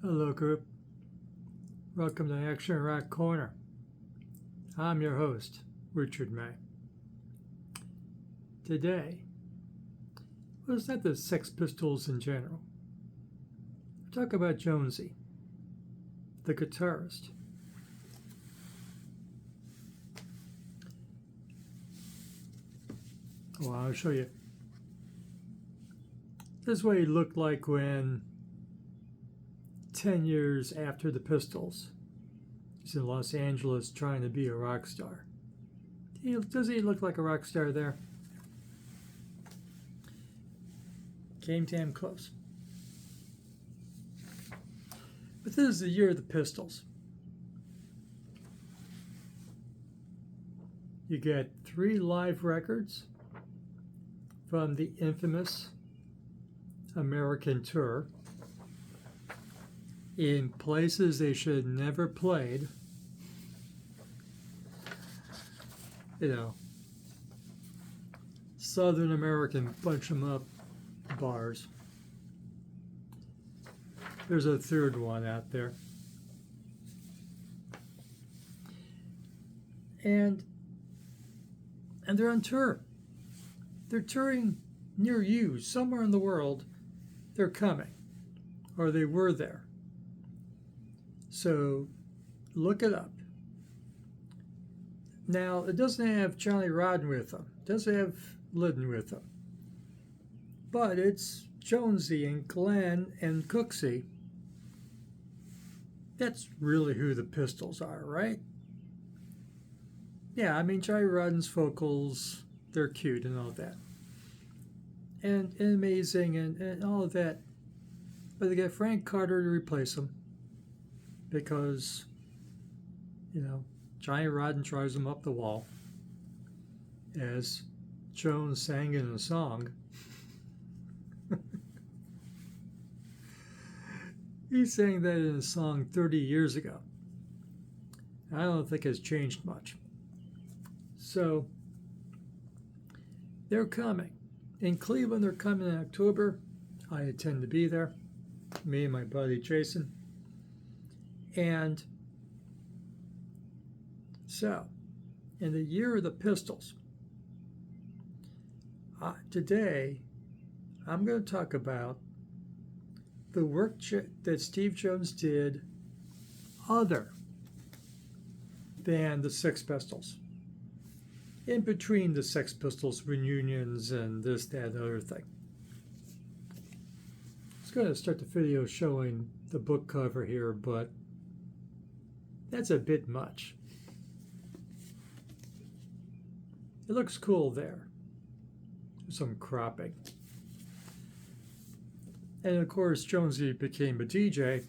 Hello, group. Welcome to Action Rock Corner. I'm your host, Richard May. Today, well, it's not the Sex Pistols in general. We'll talk about Jonesy, the guitarist. Well, I'll show you. This is what he looked like when 10 years after the Pistols. He's in Los Angeles trying to be a rock star. Does he look like a rock star there? Came damn close. But this is the year of the Pistols. You get 3 live records from the infamous American tour in places they should never played. Southern American bunch 'em up bars. There's a third one out there. And they're on tour. They're touring near you, somewhere in the world. They're coming, or they were there. So look it up. Now, it doesn't have Johnny Rotten with them. It doesn't have Lydon with them. But it's Jonesy and Glenn and Cooksey. That's really who the Pistols are, right? Yeah, I mean, Johnny Rotten's vocals, they're cute and all that. And amazing and all of that. But they got Frank Carter to replace him. Because, Johnny Rotten drives him up the wall, as Jones sang in a song. He sang that in a song 30 years ago. I don't think it's changed much. So, they're coming. In Cleveland, they're coming in October. I intend to be there. Me and my buddy Jason. And so, in the year of the Pistols, today I'm going to talk about the work that Steve Jones did other than the Sex Pistols. In between the Sex Pistols reunions and this, that, other thing. I was going to start the video showing the book cover here, but that's a bit much. It looks cool there. Some cropping. And of course, Jonesy became a DJ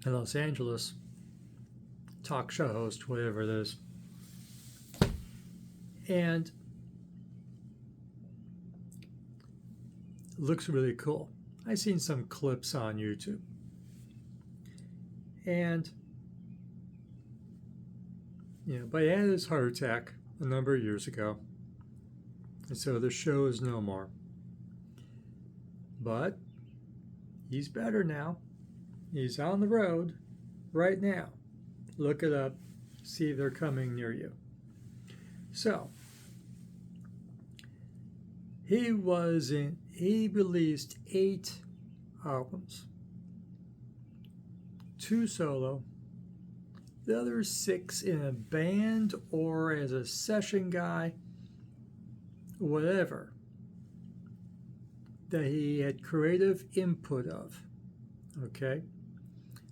in Los Angeles, talk show host, whatever it is. And it looks really cool. I've seen some clips on YouTube. And but he had his heart attack a number of years ago. And so the show is no more. But he's better now. He's on the road right now. Look it up. See if they're coming near you. So, he released 8 albums. 2 solo. The other 6 in a band or as a session guy, whatever, that he had creative input of. Okay?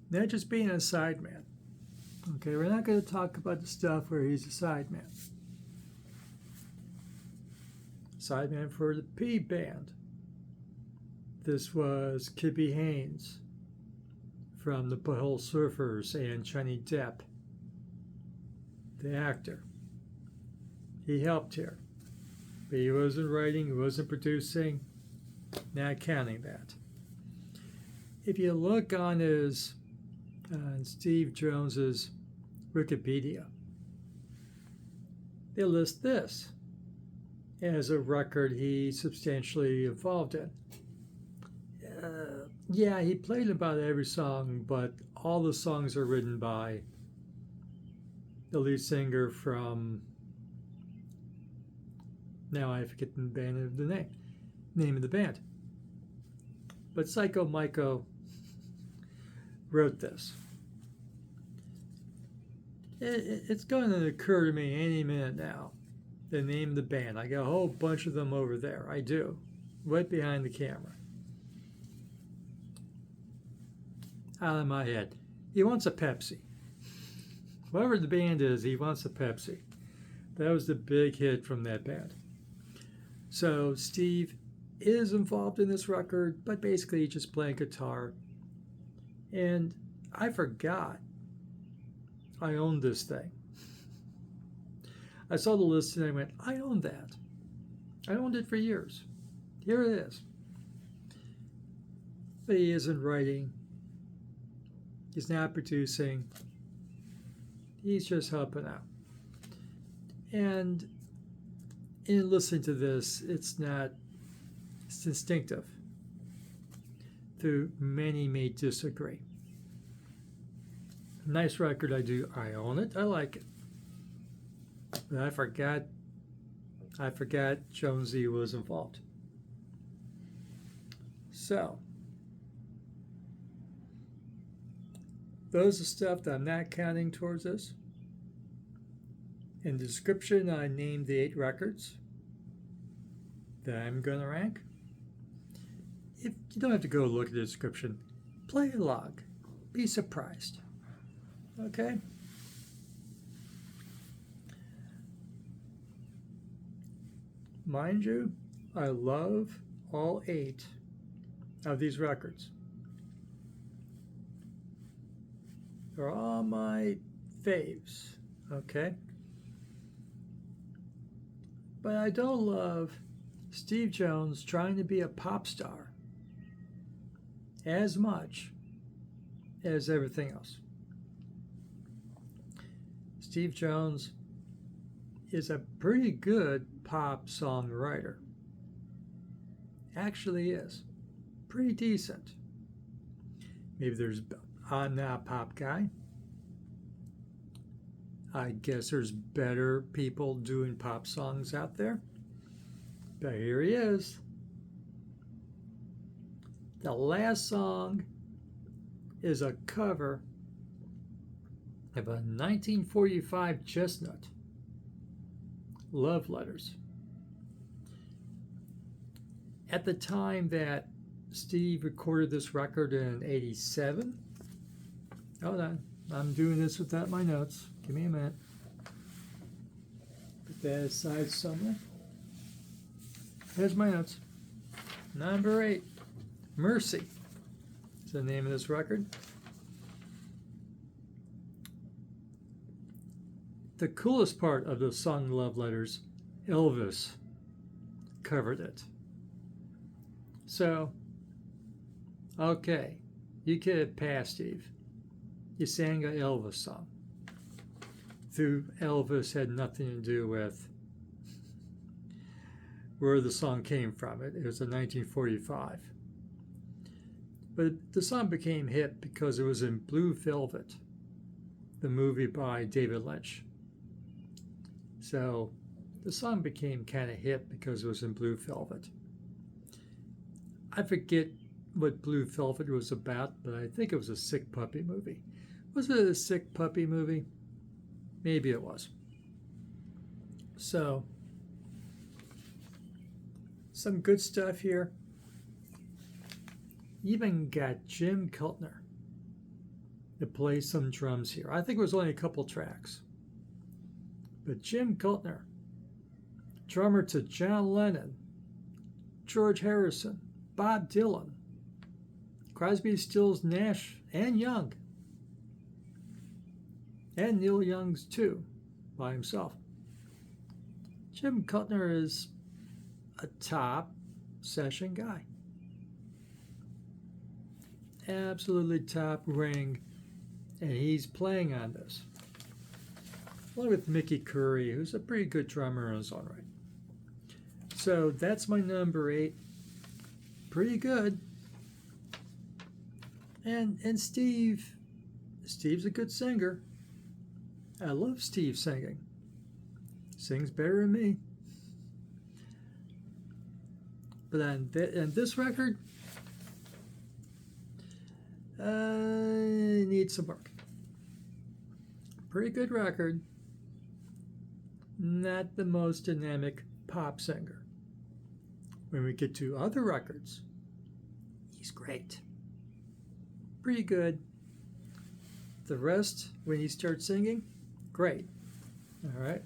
Not just being a sideman. Okay, we're not going to talk about the stuff where he's a sideman. Sideman for the P band. This was Kippy Haynes from the Butthole Surfers and Johnny Depp, the actor. He helped here. But he wasn't writing, he wasn't producing, not counting that. If you look on Steve Jones's Wikipedia, they list this as a record he substantially involved in. Yeah, he played about every song, but all the songs are written by the lead singer from, now I forget the name of the band. But Psycho Myco wrote this. It's going to occur to me any minute now, the name of the band. I got a whole bunch of them over there. I do, right behind the camera. Out of my head. He wants a Pepsi. Whoever the band is, he wants a Pepsi. That was the big hit from that band. So Steve is involved in this record, but basically he's just playing guitar. And I forgot I owned this thing. I saw the list and I went, I own that. I owned it for years. Here it is. But he isn't writing. He's not producing. He's just helping out. And in listening to this, it's instinctive. Though many may disagree. Nice record, I own it, I like it. But I forgot Jonesy was involved. So, those are stuff that I'm not counting towards this. In the description, I named the 8 records that I'm going to rank. If you don't have to go look at the description, play along. Be surprised. Okay? Mind you, I love all 8 of these records. They're all my faves. Okay? But I don't love Steve Jones trying to be a pop star as much as everything else. Steve Jones is a pretty good pop songwriter. Actually is. Pretty decent. Maybe I'm not a pop guy. I guess there's better people doing pop songs out there. But here he is. The last song is a cover of a 1945 chestnut, Love Letters. At the time that Steve recorded this record in 87, hold on, I'm doing this without my notes. Give me a minute. Put that aside somewhere. Here's my notes. Number 8, Mercy is the name of this record. The coolest part of the song Love Letters, Elvis covered it. So, okay, you get it past, Steve. You sang an Elvis song. Though Elvis had nothing to do with where the song came from. It was in 1945. But the song became hit because it was in Blue Velvet, the movie by David Lynch. So the song became kind of hit because it was in Blue Velvet. I forget what Blue Velvet was about, but I think it was a sick puppy movie. Was it a sick puppy movie? Maybe it was. So, some good stuff here. Even got Jim Keltner to play some drums here. I think it was only a couple tracks. But Jim Keltner, drummer to John Lennon, George Harrison, Bob Dylan, Crosby, Stills, Nash, and Young. And Neil Young's too, by himself. Jim Keltner is a top session guy. Absolutely top ring, and he's playing on this. Along with Mickey Curry, who's a pretty good drummer in his own right. So that's my number 8. Pretty good. And Steve's a good singer. I love Steve singing. Sings better than me. But on this record, needs some work. Pretty good record. Not the most dynamic pop singer. When we get to other records, he's great. Pretty good. The rest, when he starts singing, great. All right.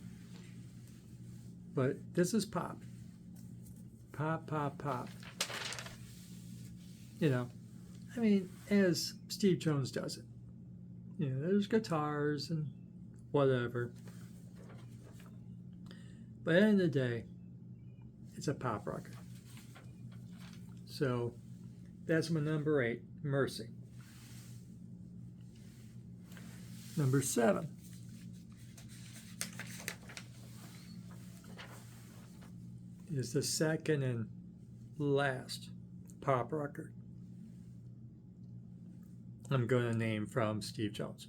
But this is pop. Pop, pop, pop. You know, I mean, as Steve Jones does it. You know, there's guitars and whatever. But at the end of the day, it's a pop record. So that's my number 8, Mercy. Number 7. Is the second and last pop record I'm going to name from Steve Jones.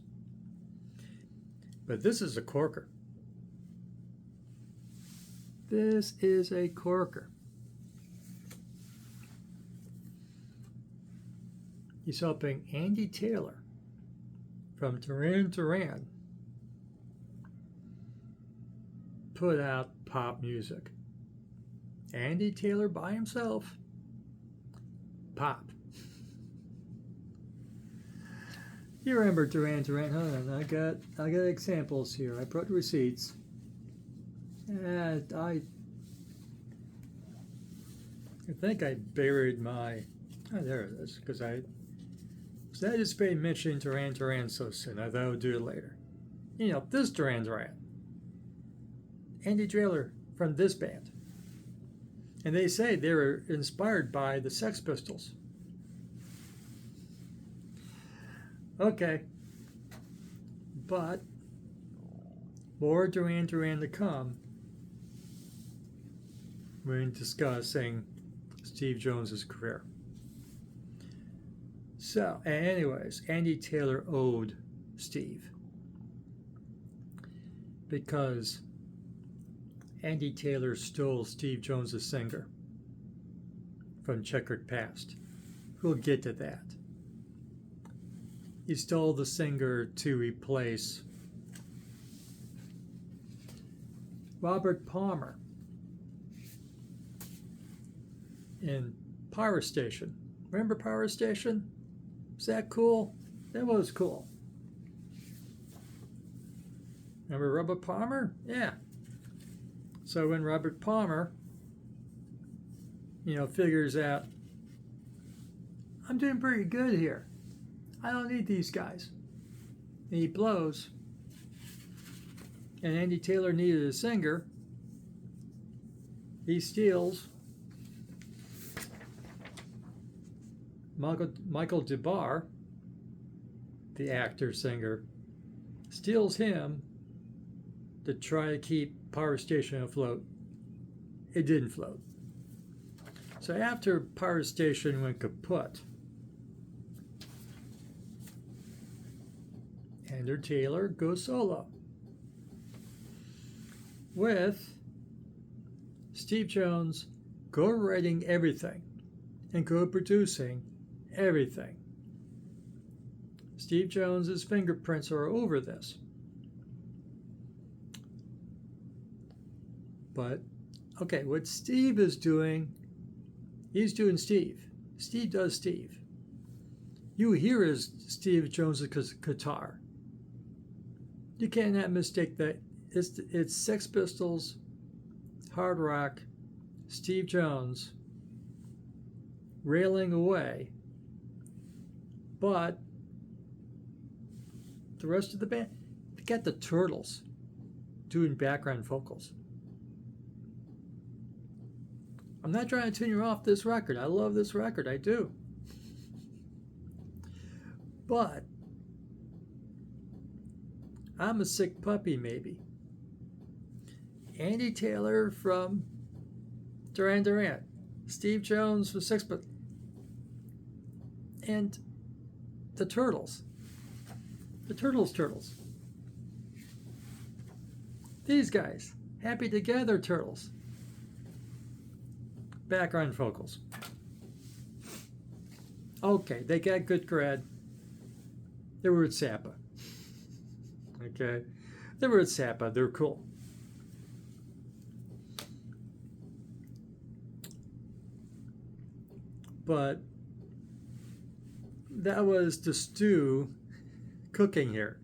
But this is a corker. This is a corker. He's helping Andy Taylor from Duran Duran put out pop music. Andy Taylor by himself, pop. You remember Duran Duran? Hold on, I got examples here. I brought receipts. And I think I buried my. Oh, there it is. Because I just been mentioning Duran Duran so soon. I thought I would do it later. You know, this Duran Duran. Andy Taylor from this band. And they say they were inspired by the Sex Pistols. Okay. But more Duran Duran to come when discussing Steve Jones's career. So, anyways, Andy Taylor owed Steve because Andy Taylor stole Steve Jones's singer from Chequered Past. We'll get to that. He stole the singer to replace Robert Palmer in Power Station. Remember Power Station? Is that cool? That was cool. Remember Robert Palmer? Yeah. So when Robert Palmer, figures out, I'm doing pretty good here. I don't need these guys. And he blows. And Andy Taylor needed a singer. He steals Michael DeBar, the actor-singer, steals him to try to keep Power Station afloat. It didn't float. So after Power Station went kaput, Andy Taylor goes solo with Steve Jones co-writing everything and co-producing everything. Steve Jones's fingerprints are over this. But, okay, what Steve is doing, he's doing Steve. Steve does Steve. You hear his Steve Jones's guitar. You cannot mistake that. It's Sex Pistols, hard rock, Steve Jones, railing away. But the rest of the band, they got the Turtles doing background vocals. I'm not trying to tune you off this record. I love this record. I do. But I'm a sick puppy, maybe. Andy Taylor from Duran Duran. Steve Jones from Sex Pistols. And the Turtles. The Turtles. These guys. Happy Together Turtles. Background vocals. Okay, they got good grad. They were at Sapa. Okay? They were at Sapa. They're cool. But that was the stew cooking here.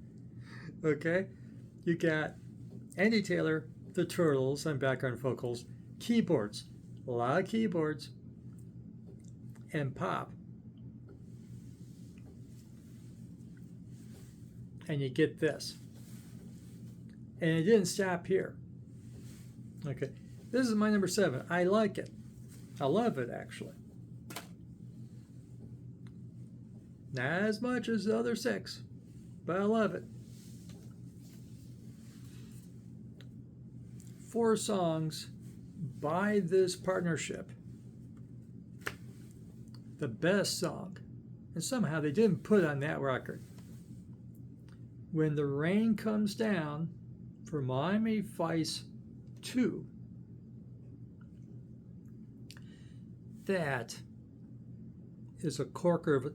Okay? You got Andy Taylor, the Turtles on background vocals, keyboards, a lot of keyboards, and pop. And you get this. And it didn't stop here. Okay. This is my number 7. I like it. I love it, actually. Not as much as the other 6, but I love it. 4 songs by this partnership. The best song, and somehow they didn't put it on that record. When the Rain Comes Down for Miami Vice 2. That is a corker of it.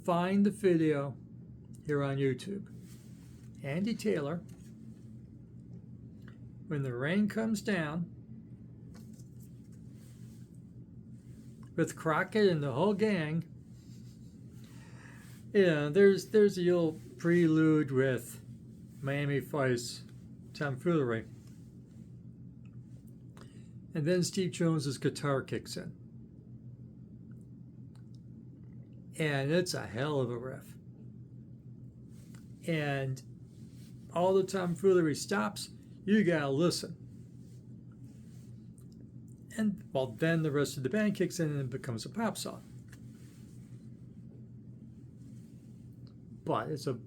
Find the video here on YouTube. Andy Taylor, When the Rain Comes Down, with Crockett and the whole gang. Yeah, there's the little prelude with Miami Vice tomfoolery. And then Steve Jones's guitar kicks in. And it's a hell of a riff. And all the tomfoolery stops. You gotta listen. And well, then the rest of the band kicks in and it becomes a pop song. But it's a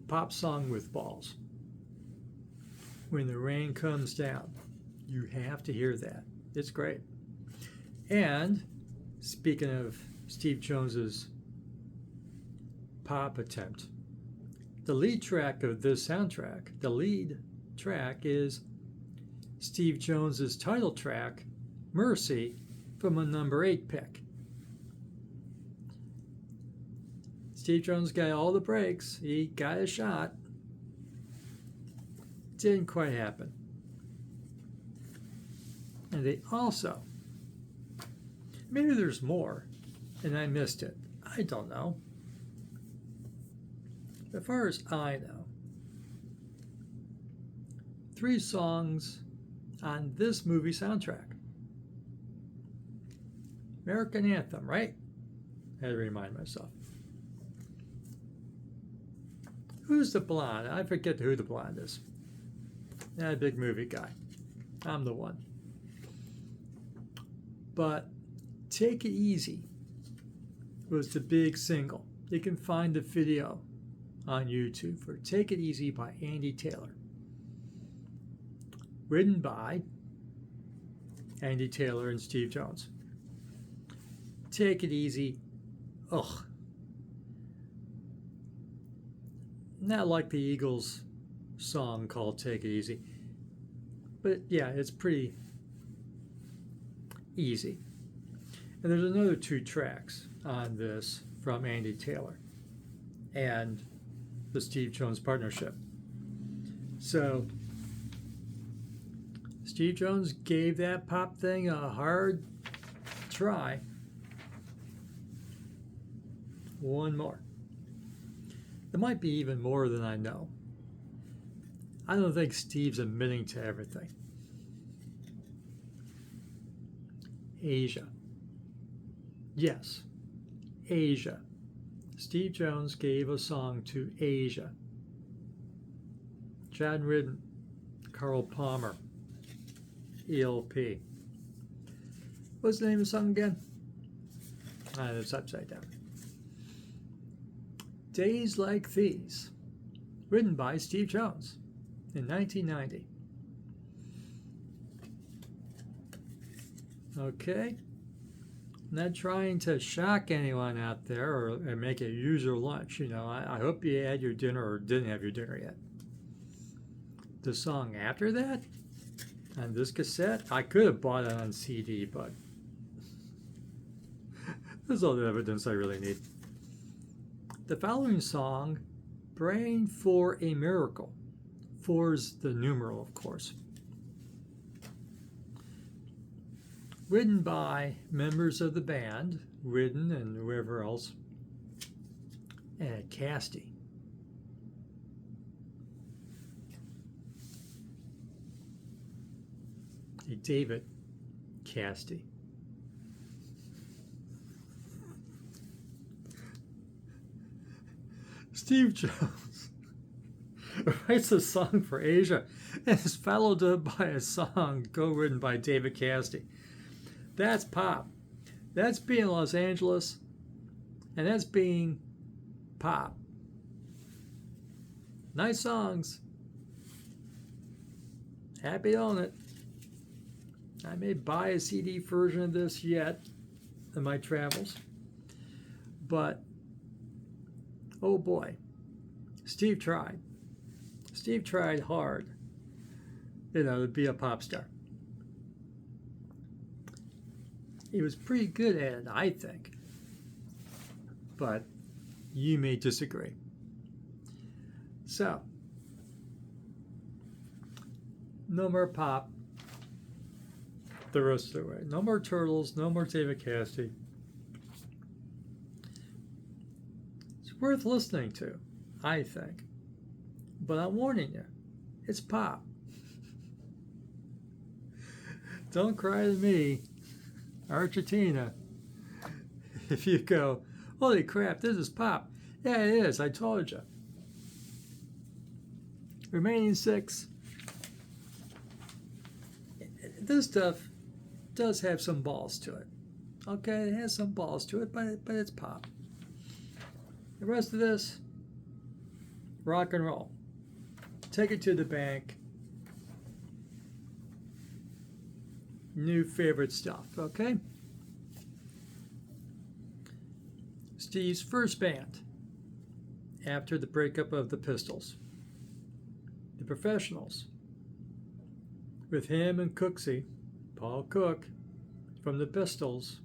pop song with balls. When the Rain Comes Down, you have to hear that. It's great. And speaking of Steve Jones's pop attempt, the lead track of this soundtrack, the lead track is Steve Jones's title track, Mercy, from a number 8 pick. Steve Jones got all the breaks. He got a shot. Didn't quite happen. And they also, maybe there's more, and I missed it. I don't know. As far as I know, 3 songs on this movie soundtrack. American Anthem, right? I had to remind myself. Who's the blonde? I forget who the blonde is. Not a big movie guy. I'm the one. But Take It Easy was the big single. You can find the video on YouTube for Take It Easy by Andy Taylor. Written by Andy Taylor and Steve Jones. Take It Easy. Ugh. Not like the Eagles song called Take It Easy. But yeah, it's pretty easy. And there's another 2 tracks on this from Andy Taylor and the Steve Jones partnership. So Steve Jones gave that pop thing a hard try. One more. There might be even more than I know. I don't think Steve's admitting to everything. Asia. Yes, Asia. Steve Jones gave a song to Asia. John Ridden, Carl Palmer, ELP. What's the name of the song again? It's upside down. Days Like These, written by Steve Jones in 1990. Okay, I'm not trying to shock anyone out there or make it use your lunch. I hope you had your dinner or didn't have your dinner yet. The song after that, on this cassette, I could have bought it on CD, but there's all the evidence I really need. The following song, Praying for a Miracle. 4's the numeral, of course. Written by members of the band, Whidden and whoever else, and Casty. David Casty. Steve Jones writes a song for Asia and is followed up by a song co-written by David Casty. That's pop. That's being Los Angeles, and that's being pop. Nice songs. Happy to own it. I may buy a CD version of this yet in my travels, but oh boy, Steve tried. Steve tried hard, to be a pop star. He was pretty good at it, I think, but you may disagree. So, no more pop the rest of the way. No more Turtles, no more David Casty. It's worth listening to, I think. But I'm warning you, it's pop. Don't cry to me, Argentina, if you go, holy crap, this is pop. Yeah, it is, I told you. Remaining 6. This stuff does have some balls to it. Okay, it has some balls to it, but it's pop. The rest of this, rock and roll. Take it to the bank. New favorite stuff, okay? Steve's first band after the breakup of the Pistols. The Professionals. With him and Cooksey, Paul Cook, from the Pistols,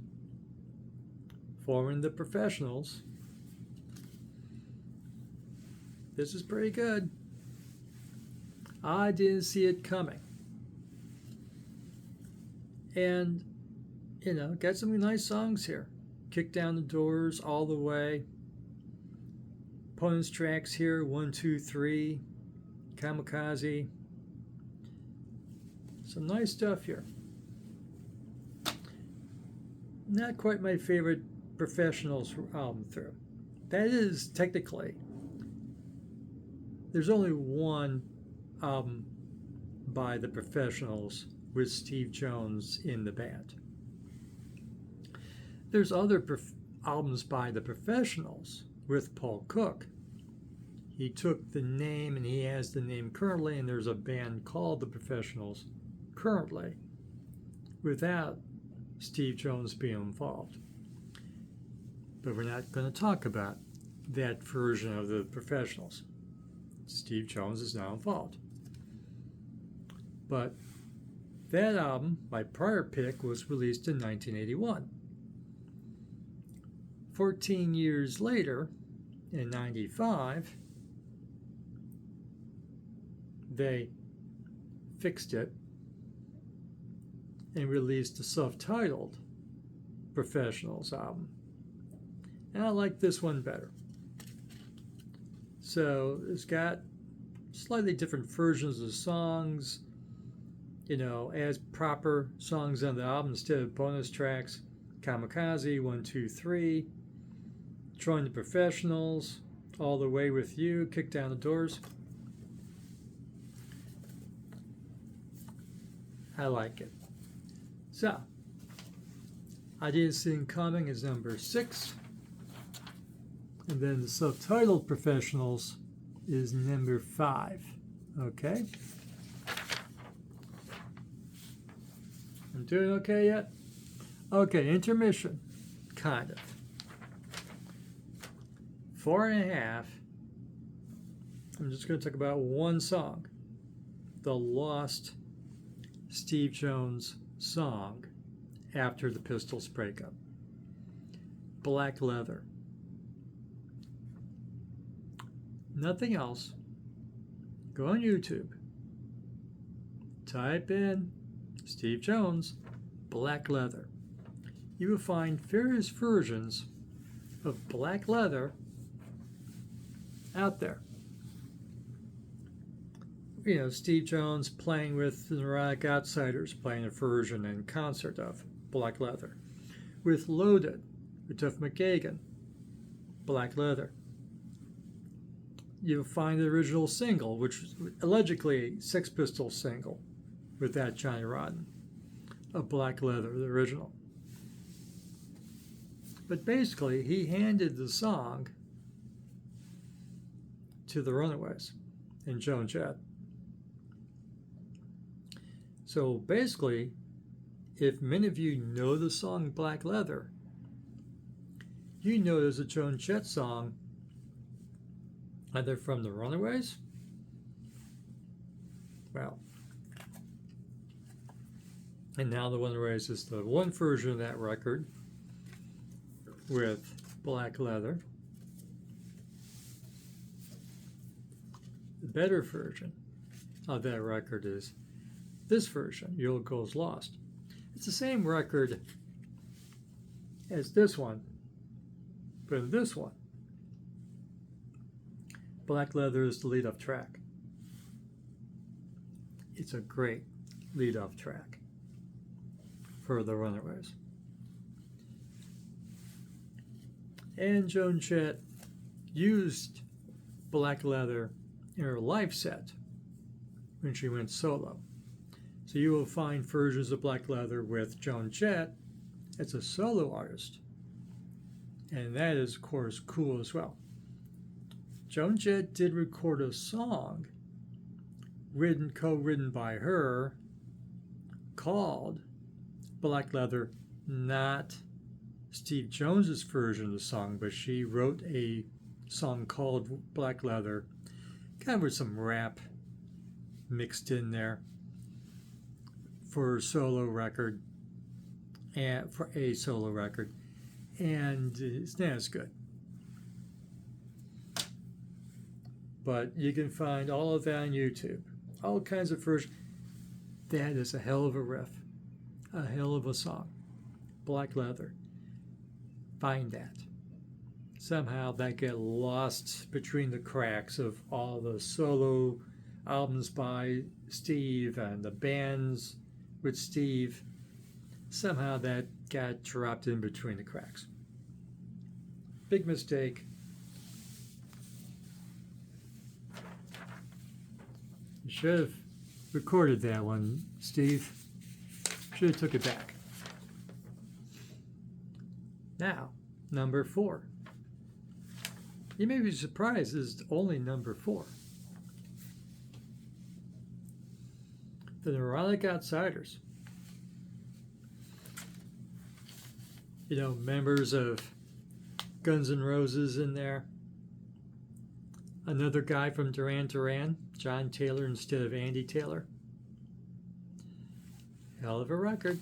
forming the Professionals. This is pretty good. I didn't see it coming. And, got some nice songs here. Kick Down the Doors, All the Way. Bonus tracks here, 1, 2, 3. Kamikaze. Some nice stuff here. Not quite my favorite Professionals album through. That is technically, there's only one album by the Professionals with Steve Jones in the band. There's other albums by the Professionals with Paul Cook. He took the name, and he has the name currently, and there's a band called the Professionals currently without Steve Jones being involved. But we're not going to talk about that version of the Professionals. Steve Jones is now involved. But that album, my prior pick, was released in 1981. 14 years later, in 95, they fixed it and released a self-titled Professionals album. And I like this one better. So it's got slightly different versions of songs, as proper songs on the album instead of bonus tracks. Kamikaze, 1, 2, 3. Join the Professionals, All the Way with You, Kick Down the Doors. I like it. So, I Didn't See It Coming is number 6. And then the self-titled Professionals is number 5. Okay? I'm doing okay yet? Okay, intermission. kind of. 4.5. I'm just going to talk about one song. The lost Steve Jones song after the Pistols breakup. Black Leather. Nothing else. Go on YouTube. Type in Steve Jones, Black Leather. You will find various versions of Black Leather out there. You know, Steve Jones playing with the Neurotic Outsiders, playing a version in concert of Black Leather. With Loaded, with Duff McKagan, Black Leather. You'll find the original single, which was allegedly a Sex Pistols single with that Johnny Rotten, of Black Leather, the original. But basically, he handed the song to the Runaways and Joan Jett. So basically, if many of you know the song Black Leather, you know there's a Joan Jett song either from the Runaways, well, and now the Runaways is the one version of that record with Black Leather. The better version of that record is this version, Your Goes Lost. It's the same record as this one, but in this one, Black Leather is the lead-off track. It's a great lead-off track for the Runaways. And Joan Jett used Black Leather in her live set when she went solo. So you will find versions of Black Leather with Joan Jett as a solo artist. And that is, of course, cool as well. Joan Jett did record a song co-written by her called Black Leather, not Steve Jones's version of the song, but she wrote a song called Black Leather, kind of with some rap mixed in there for a solo record, and it's not as good. But you can find all of that on YouTube. All kinds of versions. That is a hell of a riff. A hell of a song. Black Leather. Find that. Somehow that get lost between the cracks of all the solo albums by Steve and the bands with Steve. Somehow that got dropped in between the cracks. Big mistake. You should have recorded that one, Steve. Should have took it back. Now, number 4. You may be surprised it's only number 4. The Neurotic Outsiders. You know, members of Guns N' Roses in there. Another guy from Duran Duran, John Taylor instead of Andy Taylor. Hell of a record.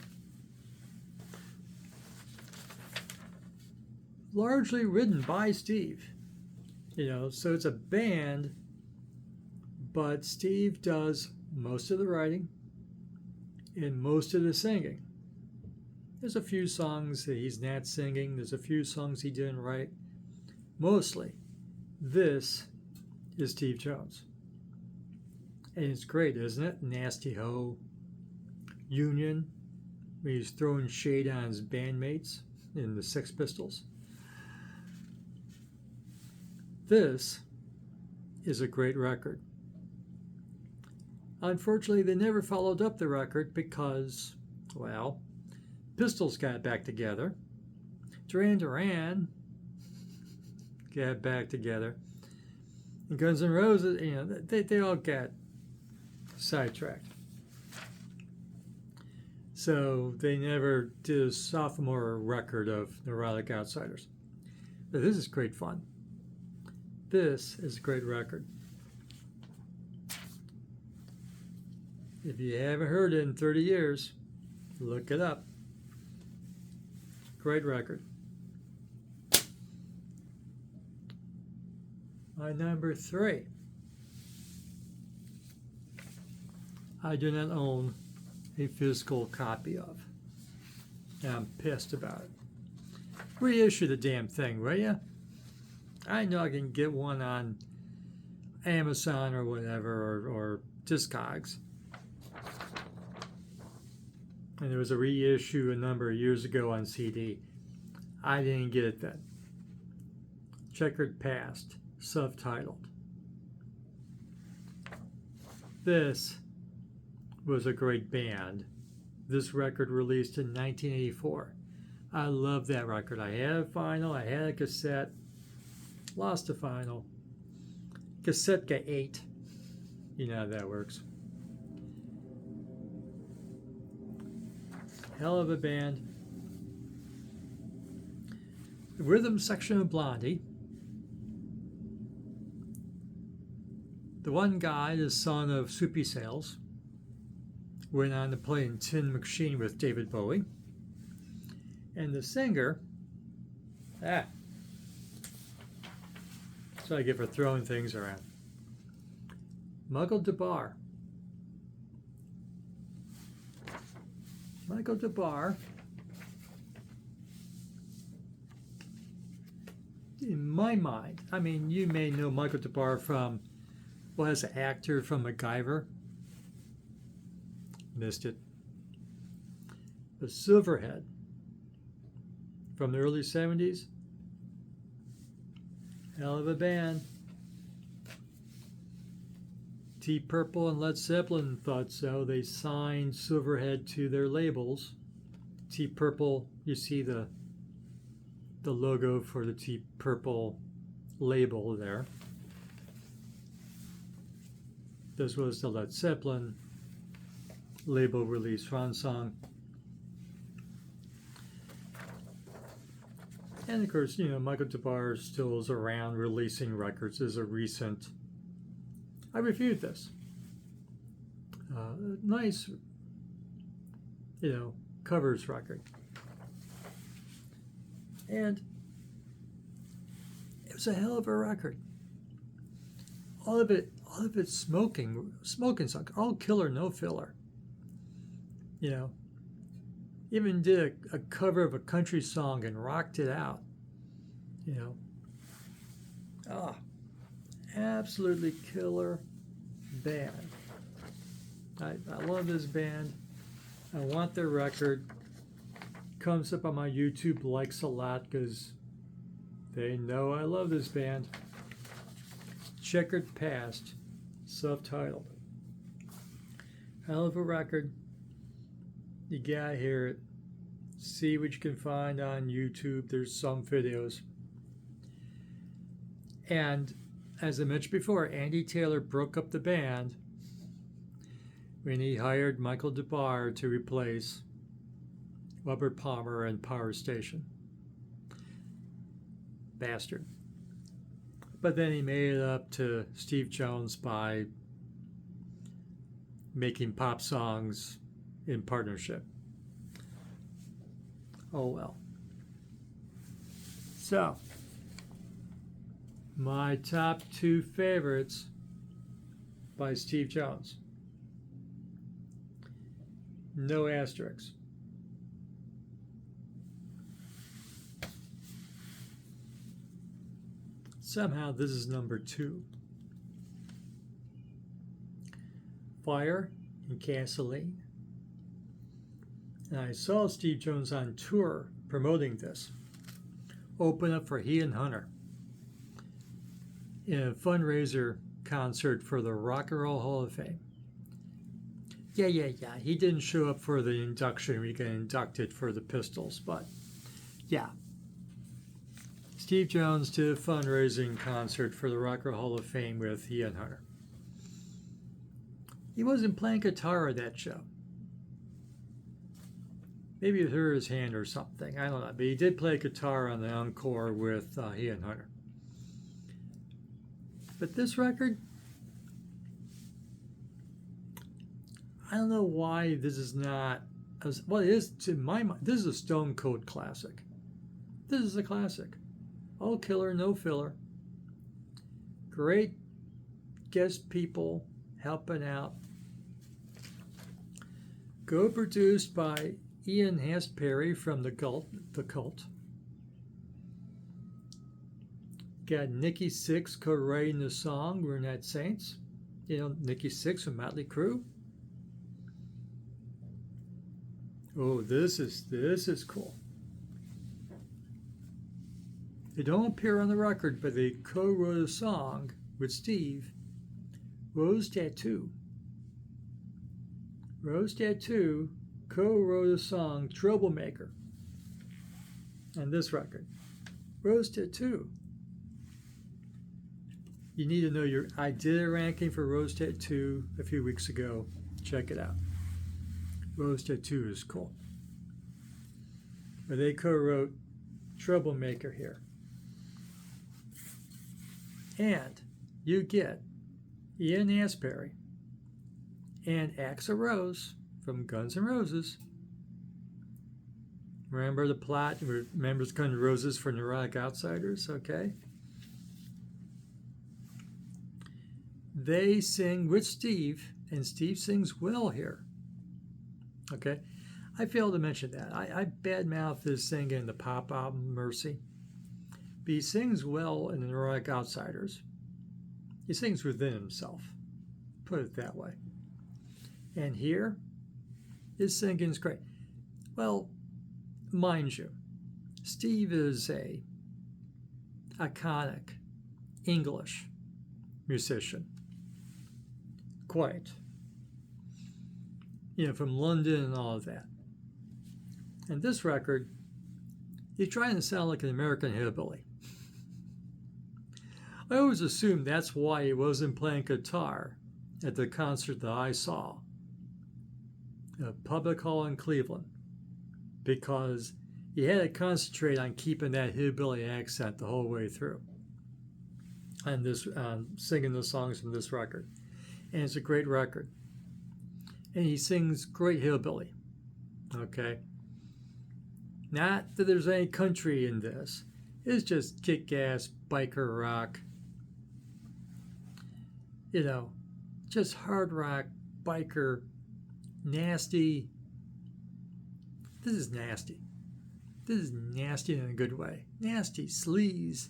Largely written by Steve. You know, so it's a band, but Steve does most of the writing and most of the singing. There's a few songs that he's not singing. There's a few songs he didn't write. Mostly, this is Steve Jones. And it's great, isn't it? Nasty Ho, Union, when he's throwing shade on his bandmates in the Sex Pistols. This is a great record. Unfortunately, they never followed up the record because, well, Pistols got back together. Duran Duran got back together. And Guns N' Roses, you know, they all got sidetracked. So they never did a sophomore record of Neurotic Outsiders. But this is great fun. This is a great record. If you haven't heard it in 30 years, look it up. Great record. My number 3. I do not own a physical copy of. And I'm pissed about it. Reissue the damn thing, will ya? I know I can get one on Amazon or whatever, or Discogs. And there was a reissue a number of years ago on CD. I didn't get it then. Chequered Past, subtitled. This was a great band. This record released in 1984. I love that record. I had a vinyl, I had a cassette, lost a vinyl. Cassette got 8. You know how that works. Hell of a band. The rhythm section of Blondie. The one guy, the son of Soupy Sales, went on to play in Tin Machine with David Bowie. And the singer, so I get for throwing things around. Michael DeBar. Michael DeBar, in my mind, I mean, you may know Michael DeBar from, well, as an actor from MacGyver. Missed it. The Silverhead from the early 70s. Hell of a band. Deep Purple and Led Zeppelin thought so. They signed Silverhead to their labels. Deep Purple, you see the logo for the Deep Purple label there. This was the Led Zeppelin label release Ron song. And of course, you know, Michael DeBar still is around releasing records as a recent. I reviewed this. Nice, you know, covers record. And it was a hell of a record. All of it smoking song, all killer, no filler. You know, even did a cover of a country song and rocked it out. You know, absolutely killer band. I love this band. I want their record. Comes up on my YouTube likes a lot because they know I love this band. Chequered Past, subtitled. Hell of a record. You gotta hear it. See what you can find on YouTube. There's some videos. And as I mentioned before, Andy Taylor broke up the band when he hired Michael DeBar to replace Robert Palmer and Power Station. Bastard. But then he made it up to Steve Jones by making pop songs in partnership. Oh well. So, my top 2 favorites by Steve Jones. No asterisks. Somehow this is number 2. Fire and Gasoline. And I saw Steve Jones on tour promoting this. Open up for he and Hunter in a fundraiser concert for the Rock and Roll Hall of Fame. Yeah. He didn't show up for the induction. We got inducted for the Pistols, but yeah. Steve Jones did a fundraising concert for the Rock and Roll Hall of Fame with he and Hunter. He wasn't playing guitar at that show. Maybe it hurt his hand or something. I don't know. But he did play guitar on the encore with Ian Hunter. But this record, I don't know why this is not, well, it is to my mind. This is a Stone Cold classic. This is a classic. All killer, no filler. Great guest people helping out. Co-produced by Ian Hasperi from the Cult. Got Nikki Sixx co-writing the song, We're Not Saints. You know, Nikki Sixx from Motley Crue. Oh, this is cool. They don't appear on the record, but they co-wrote a song with Steve, Rose Tattoo. Rose Tattoo co-wrote a song, Troublemaker, on this record. Rose Tattoo. You need to know I did a ranking for Rose Tattoo a few weeks ago. Check it out. Rose Tattoo is cool. But they co-wrote Troublemaker here. And you get Ian Hasperi and Axl Rose from Guns N' Roses. Remember the plot? Remember Guns N' Roses for Neurotic Outsiders? Okay. They sing with Steve, and Steve sings well here. Okay. I failed to mention that. I badmouthed his singing in the pop album Mercy. But he sings well in the Neurotic Outsiders. He sings within himself. Put it that way. And here, his singing's great. Well, mind you, Steve is a iconic English musician. Quite. You know, from London and all of that. And this record, he's trying to sound like an American hillbilly. I always assumed that's why he wasn't playing guitar at the concert that I saw at Public Hall in Cleveland, because he had to concentrate on keeping that hillbilly accent the whole way through and this singing the songs from this record. And it's a great record. And he sings great hillbilly. Okay? Not that there's any country in this. It's just kick-ass biker rock. You know, just hard rock, biker, nasty. This is nasty. This is nasty in a good way. Nasty, sleaze.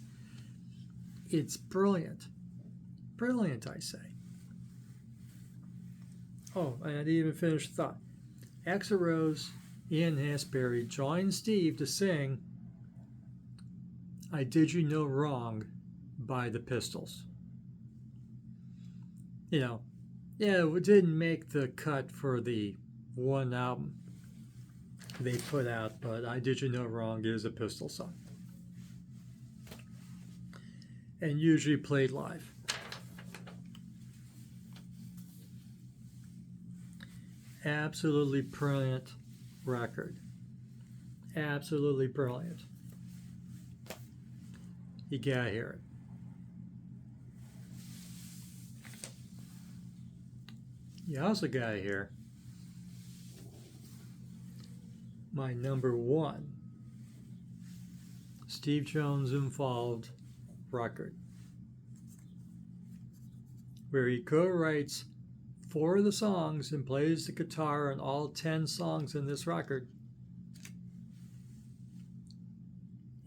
It's brilliant. Brilliant, I say. Oh, and I didn't even finish the thought. Axl Rose, Ian Hasperi joined Steve to sing I Did You No Wrong by the Pistols. You know, yeah, it didn't make the cut for the one album they put out, but I Did You No Wrong is a Pistol song. And usually played live. Absolutely brilliant record. Absolutely brilliant. You gotta hear it. You also gotta hear my number one Steve Jones involved record, where he co-writes 4 of the songs and plays the guitar on all 10 songs in this record.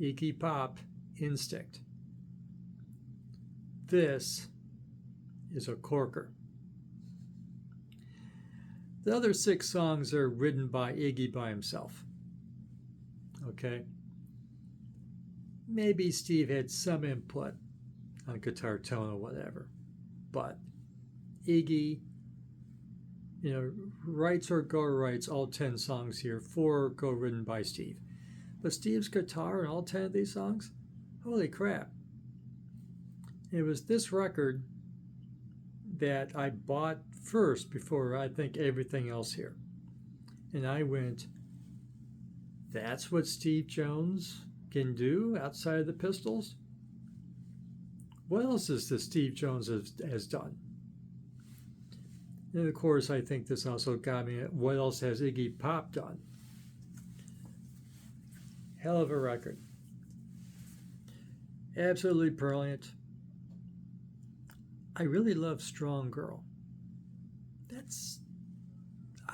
Iggy Pop, Instinct. This is a corker. The other 6 songs are written by Iggy by himself. Okay? Maybe Steve had some input on guitar tone or whatever, but Iggy, you know, writes or co-writes all 10 songs here, 4 co-written by Steve. But Steve's guitar in all 10 of these songs, holy crap. It was this record that I bought first before I think everything else here. And I went That's what Steve Jones can do outside of the Pistols. What else is this Steve Jones has done? And of course, I think this also got me at what else has Iggy Pop done? Hell of a record. Absolutely brilliant. I really love Strong Girl.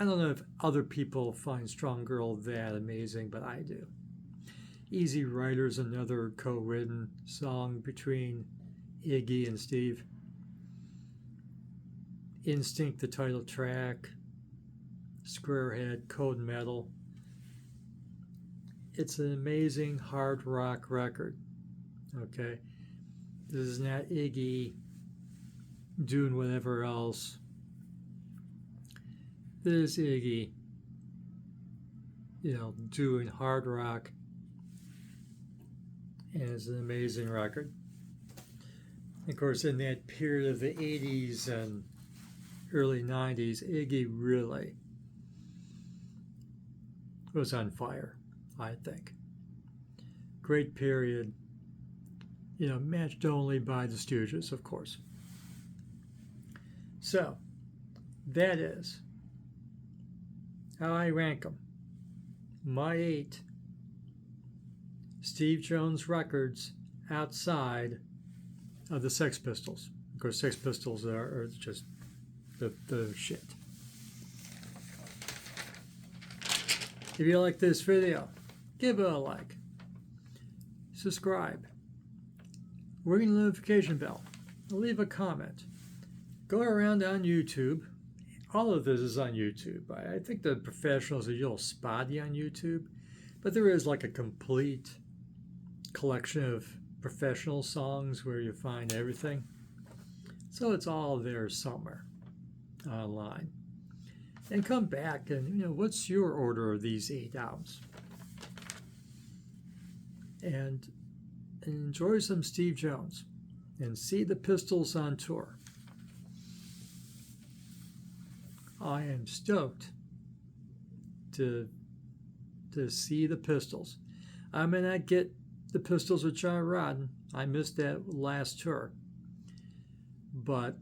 I don't know if other people find Strong Girl that amazing, but I do. Easy Rider's another co-written song between Iggy and Steve. Instinct, the title track. Squarehead, Code Metal. It's an amazing hard rock record. Okay? This is not Iggy doing whatever else. This is Iggy, doing hard rock. And it's an amazing record. Of course, in that period of the 80s and early 90s, Iggy really was on fire, I think. Great period, matched only by the Stooges, of course. So, that is how I rank them. My 8 Steve Jones records outside of the Sex Pistols. Of course, Sex Pistols are just the shit. If you like this video, give it a like. Subscribe. Ring the notification bell. Leave a comment. Go around on YouTube. All of this is on YouTube. I think the professionals are a little spotty on YouTube, but there is like a complete collection of professional songs where you find everything. So it's all there somewhere online. And come back and, what's your order of these 8 albums? And enjoy some Steve Jones and see the Pistols on tour. I am stoked to see the Pistols. I may not get the Pistols with John Rodden. I missed that last tour. But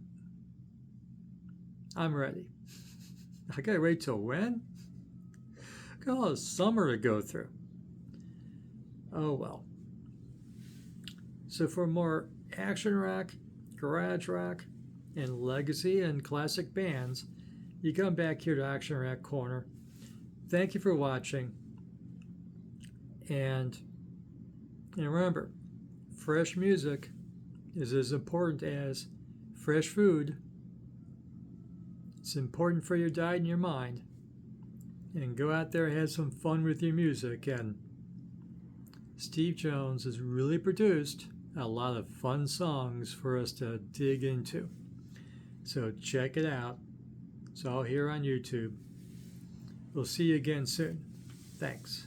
I'm ready. I gotta wait till when? Got all the summer to go through. Oh well. So for more action rock, garage rock, and legacy and classic bands, you come back here to Action Rock Corner. Thank you for watching. And remember, fresh music is as important as fresh food. It's important for your diet and your mind. And go out there and have some fun with your music. And Steve Jones has really produced a lot of fun songs for us to dig into. So check it out. It's all here on YouTube. We'll see you again soon. Thanks.